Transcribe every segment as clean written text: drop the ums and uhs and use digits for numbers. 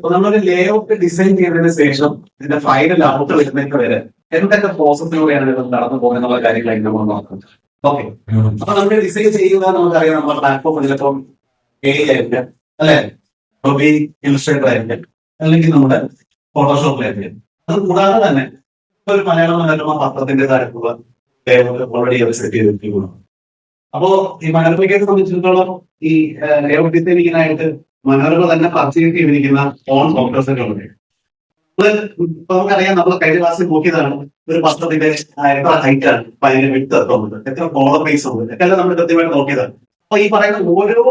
അപ്പൊ നമ്മളൊരു ലേ out design ചെയ്തതിനു ശേഷം ഇതിന്റെ ഫൈനൽ ഔട്ട് വരുന്നതിന് വരെ എന്തൊക്കെ പ്രോസസ്സിലൂടെയാണ് ഇത് നടന്നു പോകുന്നത് എന്നുള്ള കാര്യങ്ങളായിരിക്കും നമ്മൾ നോക്കുന്നത്. ഓക്കെ, അപ്പൊ നമ്മൾ ഡിസൈൻ ചെയ്യുക നമുക്കറിയാം. നമ്മുടെ പ്ലാറ്റ്ഫോം ചിലപ്പോൾ ആയിരിക്കാം, അല്ലെ, ഇൻസ്ട്രക്ടർ ആയിരിക്കാം, അല്ലെങ്കിൽ നമ്മുടെ ഫോട്ടോഷോപ്പിലായിരിക്കും. അത് കൂടാതെ തന്നെ ഒരു മലയാള മനോരമ പത്രത്തിൻ്റെതായിട്ടുള്ള ഓൾറെഡി അവർ സെറ്റ് ചെയ്തിരിക്കുന്നു. അപ്പോ ഈ മനോരമയ്ക്ക് സംബന്ധിച്ചിടത്തോളം ഈ ലേഔട്ട് ഡിസൈനിങ്ങിനായിട്ട് മനോരമ തന്നെ പർച്ചേസ് ചെയ്തിരിക്കുന്ന ഓൺ സോഫ്റ്റ്വെയർസ് ഒക്കെ ഉണ്ട്. ഇപ്പൊ നമുക്കറിയാം, നമ്മൾ കഴിഞ്ഞ ക്ലാസ്സിൽ നോക്കിയതാണ് ഒരു പത്രത്തിന്റെ എത്ര ഹൈറ്റ് ആണ്, അതിന്റെ വിഡ്ത് എത്ര ഉണ്ട്, എത്ര കോളർ ബേസ് ഉണ്ട്, എല്ലാം നമ്മൾ കൃത്യമായിട്ട് നോക്കിയതാണ്. അപ്പൊ ഈ പറയുന്ന ഓരോ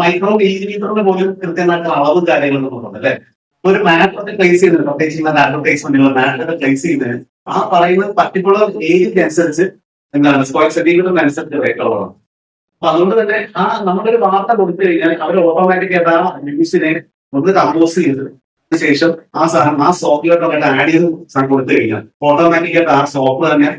മൈക്രോ മില്ലിമീറ്ററിന് പോലും കൃത്യമായിട്ട് അളവും കാര്യങ്ങളും നോക്കുന്നുണ്ട്, അല്ലെ. ഒരു മാപ്പൊക്കെ പ്ലേസ് ചെയ്യുന്നത്, പ്രത്യേകിച്ച് അഡ്വർടൈസ്മെന്റുകൾ മാപ്പൊക്കെ പ്ലേസ് ചെയ്യുന്നതിന് ആ പറയുന്ന പർട്ടിക്കുലർ ഏരിയക്ക് അനുസരിച്ച് എന്താണ് സ്ക്വയർ സെന്റിമീറ്ററിന് അനുസരിച്ച് റേറ്റ് ഉള്ളതാണ്. അപ്പൊ അതുകൊണ്ട് തന്നെ ആ നമ്മളൊരു വാർത്ത കൊടുത്തു കഴിഞ്ഞാൽ അവർ ഓട്ടോമാറ്റിക് ആയിട്ട് ആ ന്യൂസിനെ ഒന്ന് കമ്പോസ് ചെയ്ത് ശേഷം ആ സാധനം ആ സോഫ്റ്റ്വെയർ ആഡ് ചെയ്ത് കൊടുത്തു കഴിഞ്ഞാൽ ഓട്ടോമാറ്റിക് ആയിട്ട് ആ സോഫ്റ്റ്വെയർ തന്നെ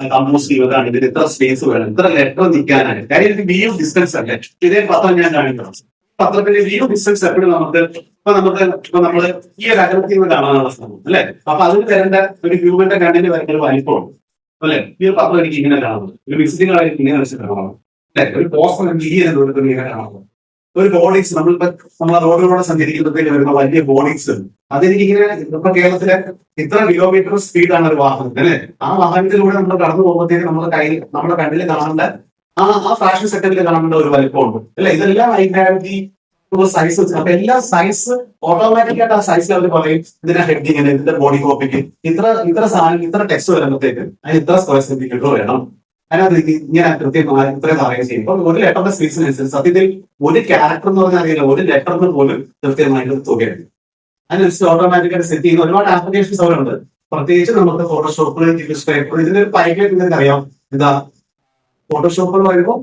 കമ്പോസ് ചെയ്തതാണ്. ഇതിന് ഇത്ര സ്പേസ് വേണം, ഇത്ര ലെറ്റർ നിൽക്കാനാണ്. കാര്യം ഇത് വ്യൂ ഡിസ്റ്റൻസ് അല്ലേ. ഇതേ പത്രം ഞാൻ കാണിക്കണം. പത്രത്തിന്റെ വ്യൂ ഡിസ്റ്റൻസ് എപ്പോഴും നമ്മള് ഈ ഒരു അകലത്തിൽ നിന്ന് കാണാനുള്ള ശ്രമം, അല്ലെ. അപ്പൊ അതിന് തരേണ്ട ഒരു ഹ്യൂമന്റെ കണ്ണിന് വരുന്ന ഒരു വലിപ്പമുണ്ട്, അല്ലെ. ഈ ഒരു പത്രം എനിക്ക് ഇങ്ങനെ കാണുന്നത്, ഒരു വിസിറ്റിംഗ് കാര്യം ഇങ്ങനെ വെച്ചിട്ട് കാണാം, അല്ലെ. ഒരു പോസ്റ്റർ ഇങ്ങനെ കാണാം. ഒരു ബോഡീസ് നമ്മളെ റോഡിലൂടെ സഞ്ചരിക്കുന്നതിൽ വരുന്ന വലിയ ബോഡീസ്, അതെനിക്ക് ഇങ്ങനെ ഇപ്പൊ കേരളത്തിലെ ഇത്ര കിലോമീറ്റർ സ്പീഡാണ് ഒരു വാഹനം, അല്ലെ. ആ വാഹനത്തിലൂടെ നമ്മൾ കടന്നു പോകുമ്പോഴത്തേക്ക് നമ്മുടെ കണ്ണിൽ കാണേണ്ട ആ ഫാഷൻ സെറ്റപ്പിൽ കാണേണ്ട ഒരു വലിപ്പമുണ്ട്, അല്ലെ. ഇതെല്ലാം ഹൈ ഗ്രാവിറ്റി സൈസ് വെച്ച് അപ്പൊ എല്ലാ സൈസ് ഓട്ടോമാറ്റിക് ആയിട്ട് ആ സൈസിൽ അവർ പറയും ഇതിന്റെ ഹെഡിങ്ങിന്, ഇതിന്റെ ബോഡി കോപ്പിക്ക് ഇത്ര സാധനം ഇത്ര ടെക്സ്റ്റ് വരുമ്പോഴത്തേക്ക് അതിന് ഇത്ര സ്ക്വയർ സെന്റിമീറ്റർ വേണം. അതിനകത്ത് ഇങ്ങനെ കൃത്യമായി ഇത്രയും പറയുകയും ചെയ്യും. ഇപ്പൊ ഒരു ലെറ്ററിന്റെ സ്പേസിനനുസരിച്ച് സത്യത്തിൽ ഒരു ക്യാരക്ടർ എന്ന് പറഞ്ഞാൽ അറിയില്ല, ഒരു ലെറ്ററിന് പോലും കൃത്യമായിട്ട് തുകയുണ്ട്. അതിനനുസരിച്ച് ഓട്ടോമാറ്റിക്കായിട്ട് സെറ്റ് ചെയ്യുന്ന ഒരുപാട് ആപ്ലിക്കേഷൻസ് അവിടെ ഉണ്ട്. പ്രത്യേകിച്ച് നമുക്ക് ഫോട്ടോഷോപ്പ്, ഇല്ലുസ്ട്രേറ്റർ, ഇതിന്റെ പൈകായിട്ട് നിങ്ങൾക്ക് അറിയാം. എന്താ ഫോട്ടോഷോപ്പുകൾ വരുമ്പോൾ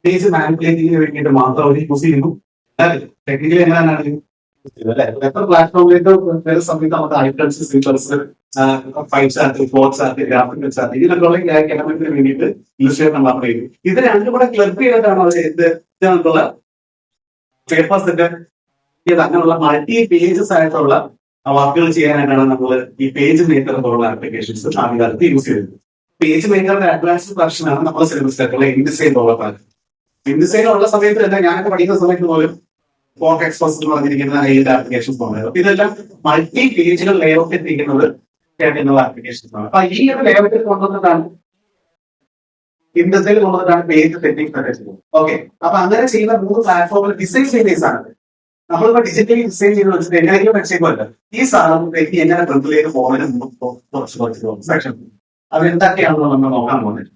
പേജ് മാനിപ്പുലേറ്റിങ്ങിന് വേണ്ടിയിട്ട് മാത്രം അവർ യൂസ് ചെയ്യുന്നു. ടെക്നിക്കലി എങ്ങനെയാണ് എത്ര പ്ലാറ്റ്ഫോമിലേക്ക് വേറെ സമയത്ത് നമുക്ക് items, sleepers, pie chart, flow chart, graphical chart ഇതിനൊക്കെയുള്ള എലമെന്റിന് വേണ്ടിയിട്ട് ഇല്ലുസ്ട്രേറ്റർ നമ്മൾ അപ്ലൈ ചെയ്യും. ഇത് രണ്ടും കൂടെ ക്ലബ് ചെയ്തിട്ടാണ് അവർ ഇതിനുള്ള പേപ്പേഴ്സ് ഒക്കെ അങ്ങനെയുള്ള മൾട്ടി പേജസ് ആയിട്ടുള്ള വർക്കുകൾ ചെയ്യാനായിട്ടാണ് നമ്മൾ ഈ പേജ് മേക്കർ പോലുള്ള ആപ്ലിക്കേഷൻസ് ആദ്യകാലത്ത് യൂസ് ചെയ്തത്. പേജ് മേക്കറിന്റെ അഡ്വാൻസ്ഡ് വെർഷനാണ് നമ്മുടെ സിലബസിലേക്കുള്ള ഇൻഡിസൈൻ പോലുള്ള. ഇൻഡിസൈൻ ഉള്ള സമയത്ത് തന്നെ ഞാനൊക്കെ പഠിക്കുന്ന സമയത്ത് പോലും ഫോർക്ക് എക്സ്പ്രസ് എന്ന് പറഞ്ഞിരിക്കുന്ന ഏത് ആപ്ലിക്കേഷൻസ് ആണ്. അപ്പൊ ഇതെല്ലാം മൾട്ടി പേജുകൾ ലേഔട്ട് എത്തിക്കുന്നത് എന്നുള്ള ആപ്ലിക്കേഷൻസ് ആണ്. അപ്പൊ ഈ ഒരു ലേഔട്ടിൽ കൊണ്ടുവന്നിട്ടാണ് ഇൻഡിസൈൻ കൊണ്ടുവന്നിട്ടാണ് പേജ് സെറ്റിംഗ് ചെയ്യുന്നത്. ഓക്കെ, അപ്പൊ അങ്ങനെ ചെയ്യുന്ന 3 പ്ലാറ്റ്ഫോമിൽ ഡിസൈൻ ചെയ്യുന്ന ആണ്. നമ്മളിപ്പോ ഡിജിറ്റലി ഡിസൈൻ ചെയ്ത് വെച്ചിട്ട് എങ്ങനെയെങ്കിലും വെച്ചേക്കുമല്ല ഈ സാധനത്തിലേക്ക് എങ്ങനെ ഫ്രണ്ടിലേക്ക് പോകുന്നതിന് കുറച്ച് സെക്ഷൻ അത് എന്തൊക്കെയാണെന്ന് നമ്മൾ നോക്കാൻ പോകുന്നത്.